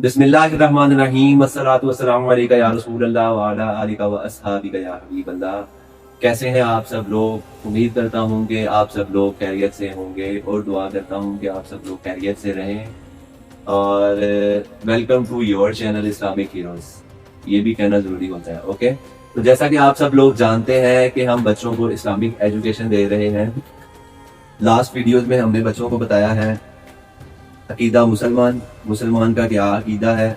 बिस्मिल्लाहिर्रहमानिर्रहीम अस्सलातु वस्सलामु अलैका या रसूलल्लाह व अला आलिका व अस्हाबिका या हबीबल्लाह। कैसे हैं आप सब लोग? उम्मीद करता हूँ कि आप सब लोग खैरियत से होंगे और दुआ करता हूँ कि आप सब लोग खैरियत से रहें। और welcome to your channel Islamic heroes. ये भी कहना ज़रूरी होता है। ओके, तो जैसा कि आप सब लोग जानते हैं कि हम बच्चों को इस्लामिक एजुकेशन दे रहे हैं। लास्ट वीडियोज़ में हमने बच्चों को बताया है अकीदा मुसलमान का क्या अकीदा है,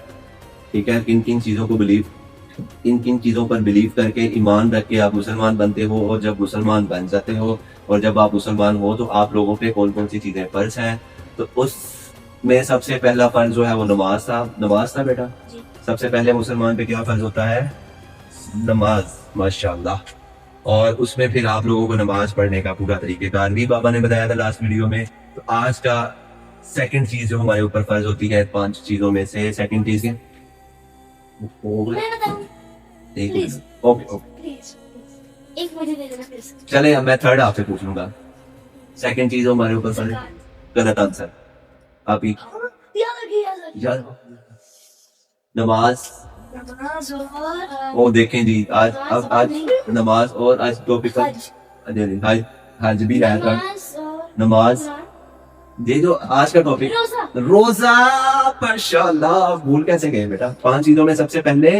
ठीक है, किन किन चीज़ों को किन किन चीज़ों पर बिलीव करके ईमान रख के आप मुसलमान बनते हो, और जब मुसलमान बन जाते हो और जब आप मुसलमान हो तो आप लोगों पे कौन कौन सी चीज़ें फ़र्ज हैं। तो उसमें सबसे पहला फ़र्ज जो है वो नमाज था बेटा। सबसे पहले मुसलमान पे क्या फ़र्ज होता है? नमाज, माशाल्लाह। और उसमें फिर आप लोगों को नमाज पढ़ने का पूरा तरीक़ेकार भी बाबा ने बताया था लास्ट वीडियो में। तो आज का सेकंड चीज जो हमारे ऊपर फर्ज होती है 5 चीजों में से सेकंड चीज है चले, अब मैं थर्ड आपसे पूछ लूंगा। सेकंड चीज हमारे ऊपर फर्ज, गलत आंसर। आप ही नमाज वो देखें जी, आज नमाज और आज टॉपिक हज भी है था। नमाज, ये जो आज का टॉपिक रोजा, माशाल्लाह, भूल कैसे गए बेटा। 5 चीजों में सबसे पहले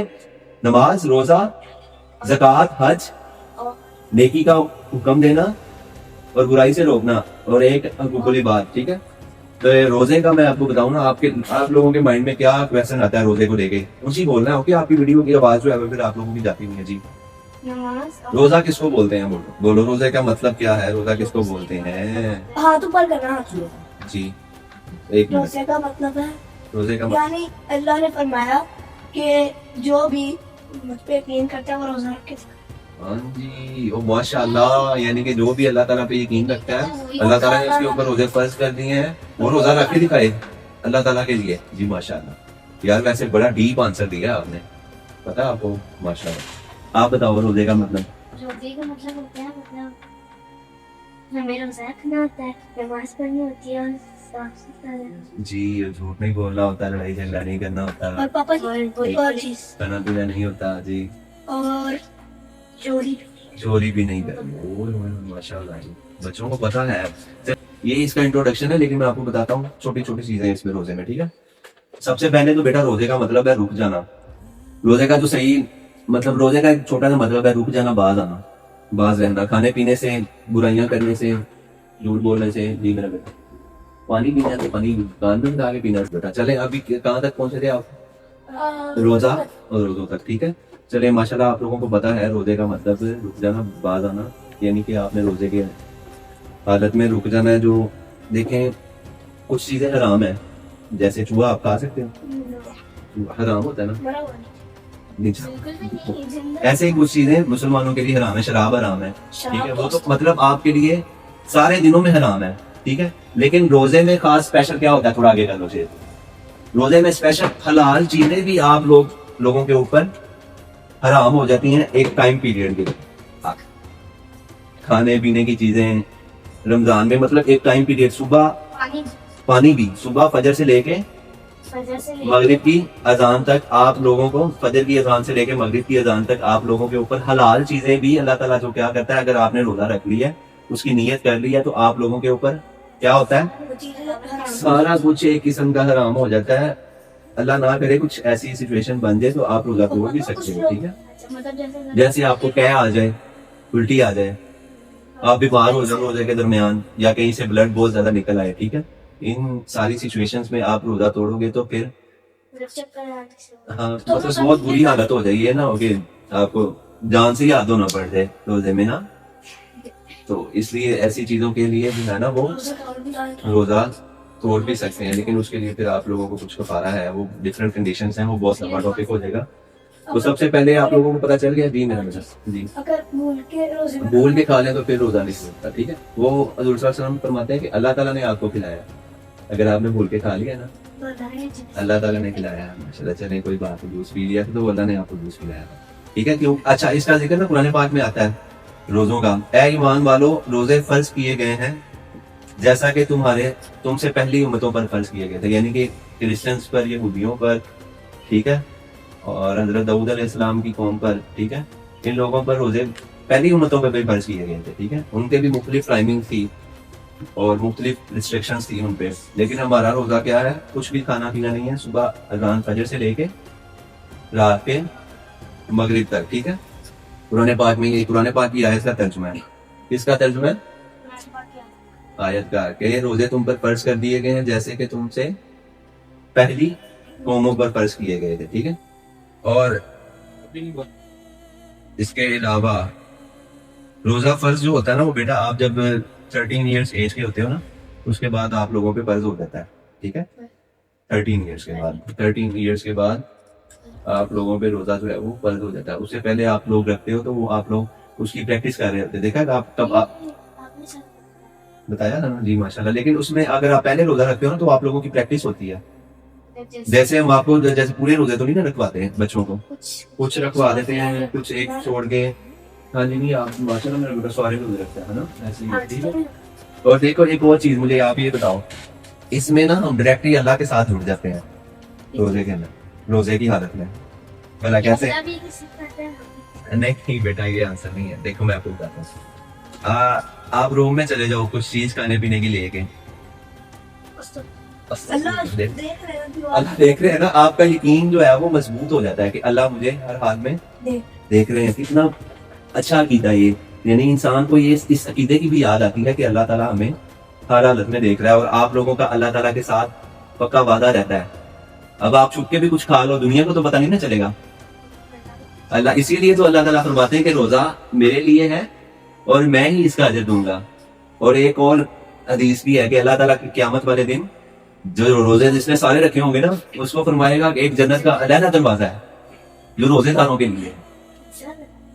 नमाज, रोजा, ज़कात, हज, नेकी का हुक्म देना और बुराई से रोकना, और एक हुकुल बात, ठीक है। तो रोजे का मैं आपको बताऊं ना, आप लोगों के माइंड में क्या क्वेश्चन आता है रोजे को लेके, उसी बोलना है। ओके, आपकी वीडियो की आवाज जो है फिर आप लोगों की जाती नहीं है जी। रोजा किसको बोलते हैं? बोलो रोजे का मतलब क्या है? रोजा किसको बोलते हैं? हाथ ऊपर करना जी। एक रोजे का मतलब है, रोजे का यानी अल्लाह ने फरमाया कि जो भी मुझ पे यकीन करता है वो रोजा रख के। हाँ जी, ओ माशाल्लाह, यानी कि जो भी अल्लाह ताला पे यकीन रखता है अल्लाह ताला ने उसके ऊपर रोजे फर्ज कर दिए हैं, वो रोजा रख के दिखाए अल्लाह ताला के लिए। जी माशाल्लाह, यार वैसे बड़ा डीप आंसर दिया आपने, पता है आपको, माशाल्लाह। आप बताओ रोजे का मतलब। रोजे का मतलब होता है, हमें रोजा रखना होता है, नमाज पढ़नी होती है और साफ सुथरा जी, झूठ नहीं बोलना होता, लड़ाई झगड़ा नहीं करना होता, और पापा जी और चीज खाना पीना नहीं होता जी, और चोरी भी नहीं करनी। माशाल्लाह जी, बच्चों को पता है। ये इसका इंट्रोडक्शन है, लेकिन मैं आपको बताता हूँ छोटी छोटी चीजें इसमें रोजे में, ठीक है। सबसे पहले तो बेटा रोजे का मतलब है रुक जाना। रोजे का जो सही मतलब, रोजे का एक छोटा सा मतलब है रुक जाना, बाज आना, बाज रहना, खाने पीने से, बुराइयां करने से, झूठ बोलने से। जी मेरा बेटा, पानी पीना है तो पानी कान में डाल के पीना बेटा। चले, अभी कहाँ तक पहुंचे थे आप? रोजा और रोजों तक, ठीक है। चले, माशाल्लाह आप लोगों को पता है रोजे का मतलब रुक जाना, बाज आना, यानी कि आपने रोजे के हालत में रुक जाना है। जो देखें, कुछ चीजें हराम है, जैसे चूहा आप खा सकते हो, हराम होता है ना। ऐसे ही कुछ चीजें मुसलमानों के लिए हराम है, शराब हराम है, ठीक है। वो तो मतलब आपके लिए सारे दिनों में हराम है, ठीक है। लेकिन रोजे में खास स्पेशल क्या होता है, थोड़ा आगे कर लो। रोजे में स्पेशल हलाल चीजें भी आप लोगों के ऊपर हराम हो जाती हैं एक टाइम पीरियड के लिए। खाने पीने की चीजें रमजान में, मतलब एक टाइम पीरियड, सुबह पानी भी, सुबह फजर से लेके मगरिब की अजान तक आप लोगों को, फजर की अजान से लेके मगरिब की अजान तक आप लोगों के ऊपर हलाल चीजें भी अल्लाह ताला जो क्या करता है, अगर आपने रोजा रख लिया, उसकी नीयत कर ली है, तो आप लोगों के ऊपर क्या होता है, सारा कुछ एक किस्म का हराम हो जाता है। अल्लाह ना करे कुछ ऐसी सिचुएशन बन जाए तो आप रोजा तोड़ भी सकते हो, ठीक है। जैसे आपको कह आ जाए, उल्टी आ जाए, आप बीमार हो जाओ रोजे के दरमियान, या कहीं से ब्लड बहुत ज्यादा निकल आए, ठीक है। इन सारी सिचुएशंस में आप रोजा तोड़ोगे तो फिर हाँ, तो बहुत बुरी हालत हो जाएगी ना, ओके, आपको जान से याद होना पड़ जाए रोजे में ना। तो इसलिए ऐसी चीजों के लिए जो है ना, वो रोजा तोड़ भी सकते हैं, लेकिन उसके लिए फिर आप लोगों को कुछ कफारा है, वो डिफरेंट कंडीशंस हैं, वो बहुत लंबा टॉपिक हो जाएगा। तो सबसे पहले आप लोगों को पता चल गया जी मेरा बेटा जी, अगर भूल के खा लें तो फिर रोजा नहीं होता, ठीक है। वो हज़ूर सल्लल्लाहु अलैहि वसल्लम फरमाते हैं कि अल्लाह ताला ने आपको खिलाया, अगर आपने भूल के खा लिया ना, अल्लाह ताला ने खिलाया, माशाल्लाह। चले, कोई बात नहीं, जूस पी लिया तो अल्लाह ने आपको जूस पिलाया, ठीक है। क्यों? अच्छा, इसका जिक्र ना कुरान पाक में आता है रोजों का। ऐ ईमान वालों, रोजे फर्ज किए गए हैं जैसा कि तुमसे पहली उम्मतों पर फर्ज किए गए थे, यानी कि क्रिश्चियंस पर, यहूदियों पर, ठीक है, और हजरत दाऊद अलैहिस्सलाम की कौम पर, ठीक है, इन लोगों पर रोजे पहली उम्मतों पर भी फर्ज किए गए थे, ठीक है, उनके भी मुख्तलिफ टाइमिंग थी और मुख्तलिफ रिस्ट्रिक्शंस थी उन पे, लेकिन हमारा रोजा क्या है, कुछ भी खाना पीना नहीं है, सुबह अजान फजर से लेके रात के मगरिब तक, ठीक है। कुरान पाक में ये कुरान पाक की आयत का तर्जुमा है, किसका तर्जुमा है? आयत का, के रोजे तुम पर फर्ज कर दिए गए हैं जैसे कि तुमसे पहली कौमों पर फर्ज किए गए थे, ठीक है। और इसके अलावा रोजा फर्ज जो होता है ना, वो बेटा आप जब 13 ईयर्स एज के होते हो ना, उसके बाद आप लोगों पे फर्ज हो जाता है, ठीक है। 13 ईयर्स के बाद, 13 ईयर्स के बाद आप लोगों पे रोजा जो है वो फर्ज हो जाता है। उससे पहले आप लोग रखते हो तो वो आप लोग उसकी प्रैक्टिस कर रहे होते, देखा आप तब आप बताया ना जी माशाल्लाह। लेकिन उसमें अगर आप पहले रोजा रखते हो ना तो आप लोगों की प्रैक्टिस होती है। जैसे हम आपको जैसे पूरे रोजे तो नहीं ना रखवाते हैं बच्चों को, कुछ रखवा देते हैं, कुछ एक छोड़ के। हाँ जी, नहीं आप माशाल्लाह मेरा बेटा सारे रोजे रखता है ना, ऐसे ही ठीक है। और देखो एक और चीज मुझे आप ये बताओ, इसमें ना हम डायरेक्टली अल्लाह के साथ जुड़ जाते हैं रोजे के अंदर, रोजे की हालत में। भला कैसे? नहीं बेटा ये आंसर नहीं है। देखो मैं आपको बताता हूँ, आप रूम में चले जाओ, कुछ चीज खाने पीने की लेके, अल्लाह अल्लाह देख रहे हैं ना, आपका यकीन जो है वो मजबूत हो जाता है कि अल्लाह मुझे हर हाल में देख रहे हैं। कितना अच्छा अकीदा ये, यानी इंसान को ये इस अकीदे की भी याद आती है कि अल्लाह ताला हमें हर हालत में देख रहा है। और आप लोगों का अल्लाह ताला के साथ पक्का वादा रहता है। अब आप छुप के भी कुछ खा लो, दुनिया को तो पता नहीं ना चलेगा। अल्लाह इसीलिए तो अल्लाह ताला फरमाते हैं कि रोजा मेरे लिए है और मैं ही इसका अजर दूंगा। और एक और हदीस भी है कि अल्लाह ताला की क़यामत वाले दिन जो रोजे जिसने सारे रखे होंगे ना, उसको फरमाएगा कि एक जन्नत का अलग दरवाजा है जो रोजेदारों के लिए है।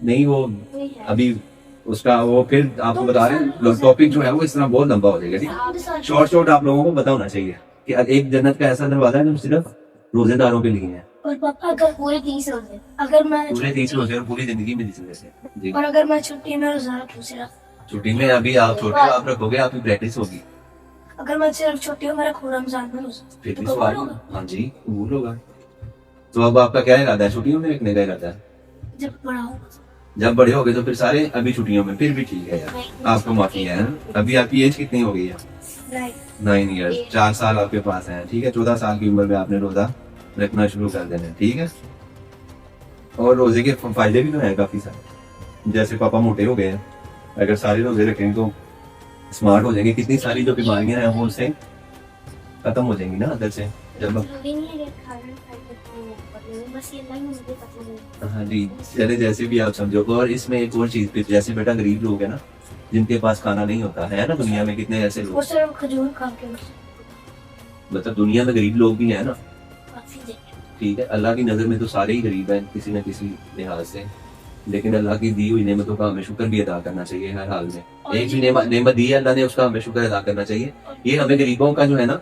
नहीं वो अभी उसका वो फिर आपको बता रहे हैं, टॉपिक जो है वो इस तरह बहुत लंबा हो जाएगा, ठीक है। शॉर्ट आप लोगों को पता होना चाहिए कि एक जन्नत का ऐसा दरवाजा है जो सिर्फ रोजेदारों के लिए है। और पापा अगर पूरे 30 रोजे, अगर मैं पूरे 30 रोजे और पूरी जिंदगी में 30 रोजे जी। और अगर मैं छुट्टी में रोजा रखूं सिर्फ, छुट्टी में अभी आप छोटे हो, आप रखोगे, आपकी प्रैक्टिस होगी। अगर मैं सिर्फ छुट्टियों में रखूं रमजान में रोजा, फिर भी तो सवाल होगा? हाँ जी कबूल होगा। तो अब आपका क्या इरादा है, छुट्टियों में रखने का इरादा है? जब बड़ा होगा, जब बड़े हो गए तो फिर सारे अभी छुट्टियों में, फिर भी ठीक है यार, आपको माफी है ना। अभी आपकी एज कितनी हो गई है? 9 ईयर्स, 4 साल आपके पास है, ठीक है। 14 साल की उम्र में आपने रोजा रखना शुरू कर देना, ठीक है। और रोजे के फायदे भी तो हैं काफी सारे, जैसे पापा मोटे हो गए हैं, अगर सारे रोजे रखेंगे तो स्मार्ट हो जाएंगे। कितनी सारी जो बीमारियां हैं वो उससे खत्म हो जाएंगी ना अंदर से। जब हाँ जी, चले जैसे भी आप समझो। और इसमें एक और चीज भी, जैसे बेटा गरीब लोग है ना, जिनके पास खाना नहीं होता है ना, दुनिया में कितने ऐसे वो लोग, सिर्फ खजूर खा के मतलब दुनिया में गरीब लोग भी है ना, काफी देखे। ठीक है। अल्लाह की नजर में तो सारे ही गरीब हैं किसी न किसी लिहाज से, लेकिन अल्लाह की दी हुई नेमतों का हमें शुक्र भी अदा करना चाहिए हर हाल में। एक भी नेमत दी है अल्लाह ने, उसका हमें शुक्र अदा करना चाहिए। ये हमें गरीबों का जो है ना,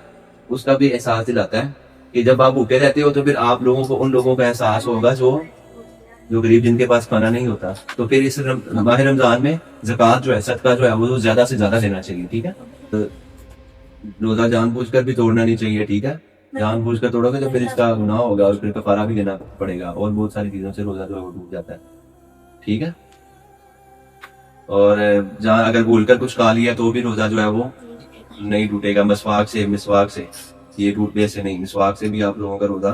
उसका भी एहसास दिलाता है कि जब आप भूखे रहते हो तो फिर आप लोगों को उन लोगों का एहसास होगा जो गरीब, जिनके पास खाना नहीं होता। तो फिर इस माह रमजान में ज़कात जो है, सदका जो है, वो ज्यादा से ज्यादा देना चाहिए, ठीक है। तो रोजा जानबूझकर भी तोड़ना नहीं चाहिए, ठीक है। जानबूझकर तोड़ोगे तो फिर इसका गुनाह होगा और फिर कफारा भी देना पड़ेगा, और बहुत सारी चीजों से रोजा जो है वो टूट जाता है, ठीक है। और जहाँ अगर भूलकर कुछ खा लिया तो भी रोजा जो है वो नहीं टूटेगा। मिसवाक से ये टूटने से नहीं, मिसवाक से भी आप लोगों का रोजा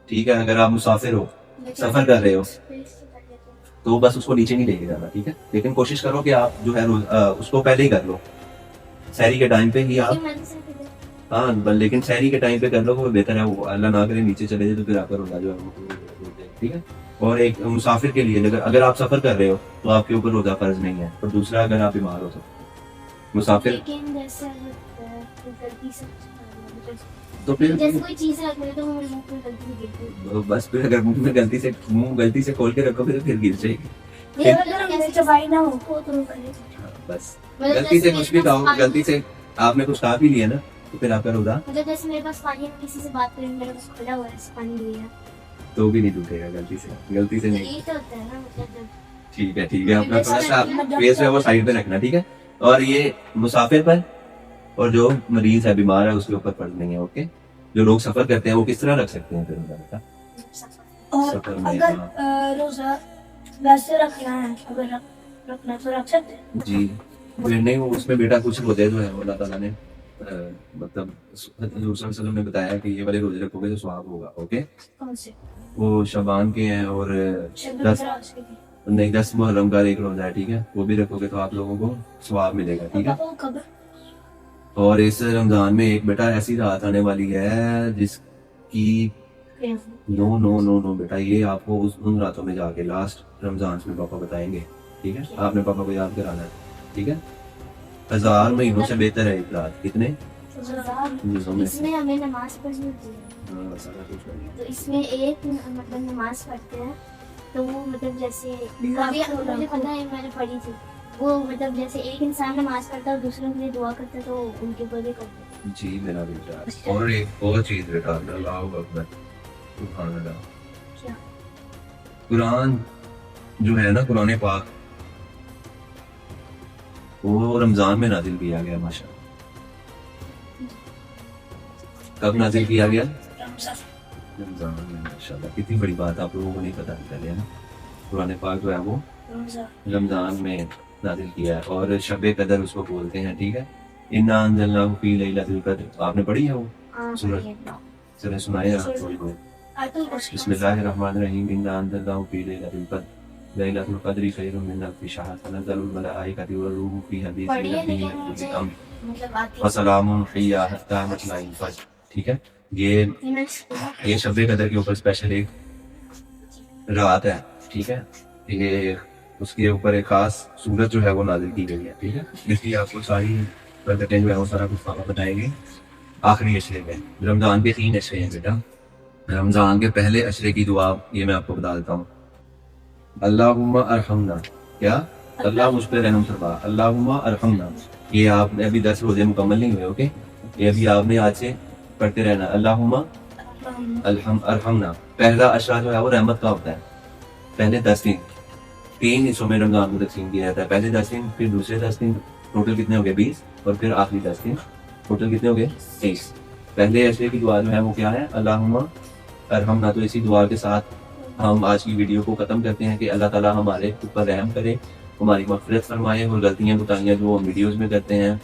ठीक है। अगर आप मुसाफिर हो, सफर कर रहे हो, तो बस उसको नीचे नहीं लेके जाना, ठीक है। लेकिन कोशिश करो कि आप जो है उसको पहले ही कर लो, सहरी के टाइम पे ही आप, हाँ लेकिन सहरी के टाइम पे कर लो वो बेहतर है। वो अल्लाह ना करे नीचे चले जाए तो फिर आपका रोजा जो है वो टूट जाए, ठीक है। और एक मुसाफिर के लिए अगर आप सफर कर रहे हो तो आपके ऊपर रोजा फर्ज नहीं है। और दूसरा, अगर आप बीमार हो तो मुसाफिर, तो फिर कोई चीज रख ले तो मेरे मुंह में गलती से गिर गई। बस फिर अगर मुंह गलती से खोल के रखोगे तो फिर गिर जाएगी। ये अगर मेरे चबाई ना हो तो करे, बस गलती से कुछ भी खाओ, गलती से आपने कुछ खा भी लिया ना तो फिर आपका रोजा, मतलब जैसे मेरे पास पानी है, किसी से बात करें, मेरे पास खुला हुआ है, पानी लिया तो भी नहीं टूटेगा गलती से नहीं। यही तो होता है ना, मतलब ठीक है अपना थोड़ा सा फेस है वो साइड पे रखना, ठीक है। और ये मुसाफिर पर और जो मरीज है, बीमार है, उसके ऊपर फर्ज नहीं है, ओके। जो लोग सफर करते हैं वो किस तरह रख सकते हैं फिर रोजा बेटा? और सफर में, अगर हाँ। रोजा वैसे रखना है, अगर रखना है तो रख सकते हैं। जी फिर नहीं, वो उसमें बेटा कुछ रोजे जो है वो अल्लाह ताला ने मतलब हज़रत सल्लल्लाहु अलैहि वसल्लम ने बताया कि ये वाले रोजे रखोगे तो स्वाब होगा। ओके, कौन से? वो शबान के हैं और शब 10 बरात के लिए। नहीं 10 मुहर्रम का एक रोजा है, ठीक है, वो भी रखोगे तो आप लोगों को स्वाब मिलेगा, ठीक है। वो कब? और इस रमजान में एक बेटा ऐसी रात आने वाली है जिसकी नो नो नो नो बेटा, ये आपको उन रातों में जाके लास्ट रमजान में पापा बताएंगे, ठीक है। आपने पापा को याद कराना है, ठीक है। 1000 महीनों से बेहतर है एक रात। कितने महीनों में से? इसमें हमें नमाज पढ़नी होती है, हाँ, सारा कुछ है। तो इसमें एक मतलब नमाज पढ़ते हैं, तो वो मतलब जैसे अभी मुझे पता है, मैंने पढ़ी थी वो, मतलब जैसे एक इंसान नमाज पढ़ता है और दूसरों के लिए दुआ करता है तो उनके बदले करते हैं। जी मेरा बेटा। और एक और चीज बेटा, अल्लाह अकबर, सुभान अल्लाह। क्या? कुरान जो है ना, कुरान पाक, वो रमजान में नाजिल किया गया माशा। कब नाजिल किया गया? रमजान में माशाल्लाह। कितनी बड़ी बात, आप लोगों को नहीं पता चले ना। कुरान पाक जो है वो रमजान में नाजिल किया है और शब कदर उसको बोलते हैं, ठीक है। इन्ना अंज़लनाहु फी लैलतिल क़द्र, आपने पढ़ी है वो सूरत? चलिए सुनाइए आप थोड़ी बहुत। बिस्मिल्लाहिर्रहमानिर्रहीम। इन्ना अंज़लनाहु फी लैलतिल क़द्र लैलतुल क़द्रि खैरुम मिन अल्फ़ि शहर तनज़्ज़लुल मलाइकतु वरूहु फ़ीहा पढ़ी है बिइज़्नि लेकिन रब्बिहिम मुझे मिन मतलब आती व सलामुन हिया हत्ता मतलइल फ़ज्र, ठीक है। ये शब कदर के ऊपर स्पेशल एक रात है, ठीक है। ये उसके ऊपर एक खास सूरत जो है वो नाजिल की गई है, ठीक है। इसलिए आपको सारी बरकतें जो है वो सारा कुछ पापा बताएंगे आखिरी अशरे में। रमजान के 3 अशरे हैं बेटा। रमजान के पहले अशरे की दुआ ये मैं आपको बता देता हूँ। अल्लाहुम्मा अरहमना, क्या? अल्लाह मुझ पर रहम फरमा। अल्लाहुम्मा अरहमना, ये आपने अभी 10 रोजे मुकम्मल नहीं हुए, ओके। ये अभी आपने आज से पढ़ते रहना। अल्लाहुम्मा अरहमना। पहला अशरा जो है वो रहमत का होता है। पहले 10 दिन 3 हिस्सों में रमजान को तकसीम किया जाता है। पहले 10 दिन, फिर दूसरे 10 दिन, टोटल कितने हो गए? 20। और फिर आखिरी 10 दिन, टोटल कितने हो गए? 23। पहले अशरे की दुआ जो है वो क्या है? अल्लाहुम्मा अरहमना। तो इसी दुआ के साथ हम आज की वीडियो को खत्म करते हैं कि अल्लाह ताला हमारे ऊपर रहम करे, हमारी मग़फ़िरत फरमाए और गलतियाँ कोताहियाँ जो हम वीडियोज़ में करते हैं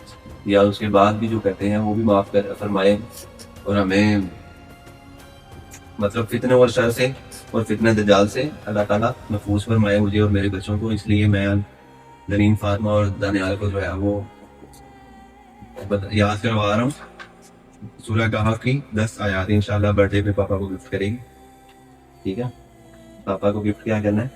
या उसके बाद भी जो करते हैं वो भी माफ़ कर फरमाए और हमें मतलब फितने और शर से और फितने दज्जाल से अल्लाह ताला महफूज फरमाए मुझे और मेरे बच्चों को। इसलिए मैं नरीन फातिमा और दानियाल को जो है वो याद करवा रहा हूँ। सूरह कहफ की 10 आयात इंशाल्लाह बर्थडे पे पापा को गिफ्ट करेंगे, ठीक है। पापा को गिफ्ट क्या करना है?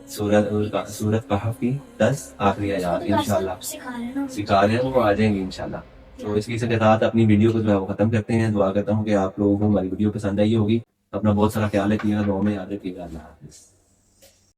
सूरत कहफ की 10 आखिरी आयात इंशाल्लाह सिखा रहे हैं, वो आ जाएंगे इंशाल्लाह। तो इसकी के साथ अपनी वीडियो को जो है वो खत्म करते हैं। दुआ करता हूँ कि आप लोगों को हमारी वीडियो पसंद आई होगी। अपना बहुत सारा ख्याल रखिएगा, दुआ में याद रखिएगा। अल्लाह हाफ़िज़।